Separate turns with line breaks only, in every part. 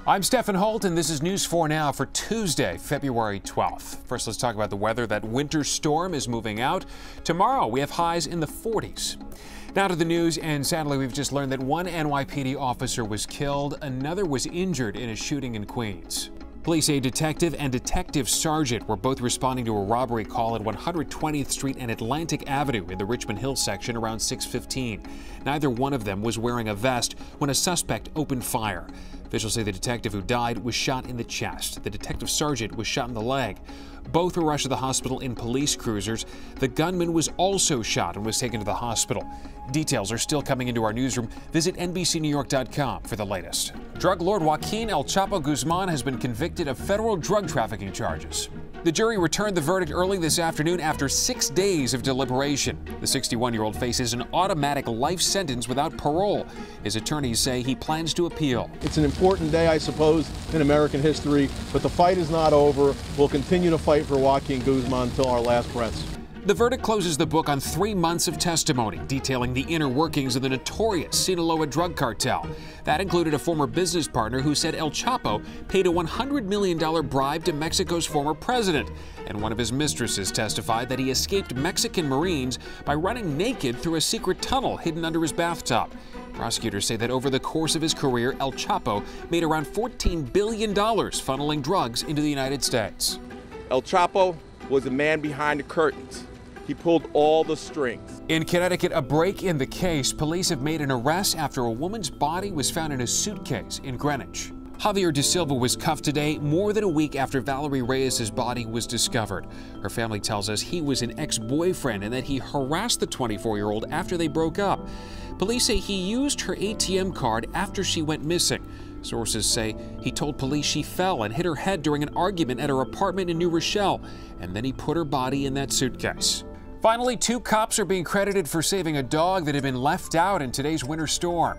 I'm STEFAN HOLT, and this is News 4 Now for Tuesday, February 12th. First, let's talk about the weather. That winter storm is moving out. Tomorrow, we have highs in the 40s. Now to the news, and sadly, we've just learned that one NYPD officer was killed. Another was injured in a shooting in Queens. Police say detective and detective sergeant were both responding to a robbery call at 120th Street and Atlantic Avenue in the Richmond Hill section around 6:15. Neither one of them was wearing a vest when a suspect opened fire. Officials say the detective who died was shot in the chest. The detective sergeant was shot in the leg. Both were rushed to the hospital in police cruisers. The gunman was also shot and was taken to the hospital. Details are still coming into our newsroom. Visit NBCNewYork.com for the latest. Drug lord Joaquin El Chapo Guzman has been convicted of federal drug trafficking charges. The jury returned the verdict early this afternoon after 6 days of deliberation. The 61-year-old faces an automatic life sentence without parole. His attorneys say he plans to appeal.
It's an important day, I suppose, in American history, but the fight is not over. We'll continue to fight for Joaquin Guzman until our last breaths.
The verdict closes the book on 3 months of testimony detailing the inner workings of the notorious Sinaloa drug cartel. That included a former business partner who said El Chapo paid a $100 million bribe to Mexico's former president. And one of his mistresses testified that he escaped Mexican Marines by running naked through a secret tunnel hidden under his bathtub. Prosecutors say that over the course of his career, El Chapo made around $14 billion funneling drugs into the United States.
El Chapo was the man behind the curtains. He pulled all the strings.
In Connecticut, a break in the case. Police have made an arrest after a woman's body was found in a suitcase in Greenwich. Javier De Silva was cuffed today, more than a week after Valerie Reyes' body was discovered. Her family tells us he was an ex-boyfriend and that he harassed the 24-year-old after they broke up. Police say he used her ATM card after she went missing. Sources say he told police she fell and hit her head during an argument at her apartment in New Rochelle, and then he put her body in that suitcase. Finally, 2 cops are being credited for saving a dog that had been left out in today's winter storm.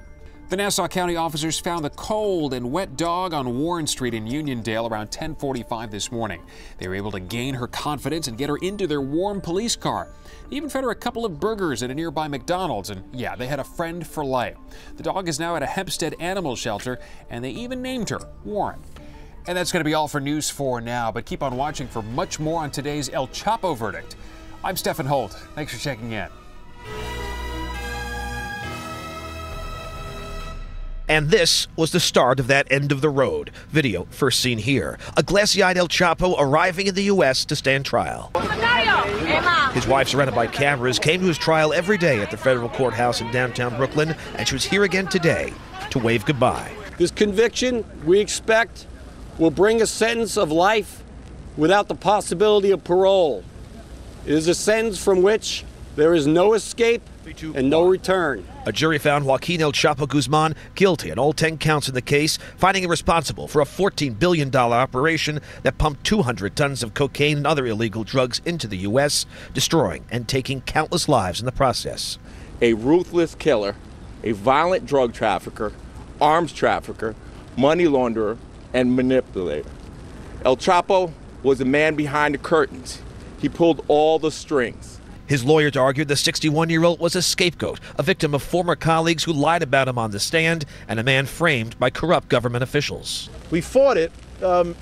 The Nassau County officers found the cold and wet dog on Warren Street in Uniondale around 10:45 this morning. They were able to gain her confidence and get her into their warm police car. They even fed her a couple of burgers at a nearby McDonald's, and yeah, they had a friend for life. The dog is now at a Hempstead animal shelter, and they even named her Warren. And that's going to be all for News 4 Now, but keep on watching for much more on today's El Chapo verdict. I'm STEFAN HOLT. Thanks for checking in.
And this was the start of that end of the road. Video first seen here. A glassy-eyed El Chapo arriving in the U.S. to stand trial. His wife, surrounded by cameras, came to his trial every day at the federal courthouse in downtown Brooklyn, and she was here again today to wave goodbye.
This conviction, we expect, will bring a sentence of life without the possibility of parole. It is a sentence from which there is no escape and no return.
A jury found Joaquin El Chapo Guzman guilty on all 10 counts in the case, finding him responsible for a $14 billion operation that pumped 200 tons of cocaine and other illegal drugs into the U.S., destroying and taking countless lives in the process.
A ruthless killer, a violent drug trafficker, arms trafficker, money launderer, and manipulator. El Chapo was the man behind the curtains. He pulled all the strings.
His lawyers argued the 61-year-old was a scapegoat, a victim of former colleagues who lied about him on the stand, and a man framed by corrupt government officials.
We fought it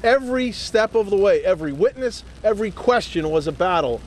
every step of the way. Every witness, every question was a battle.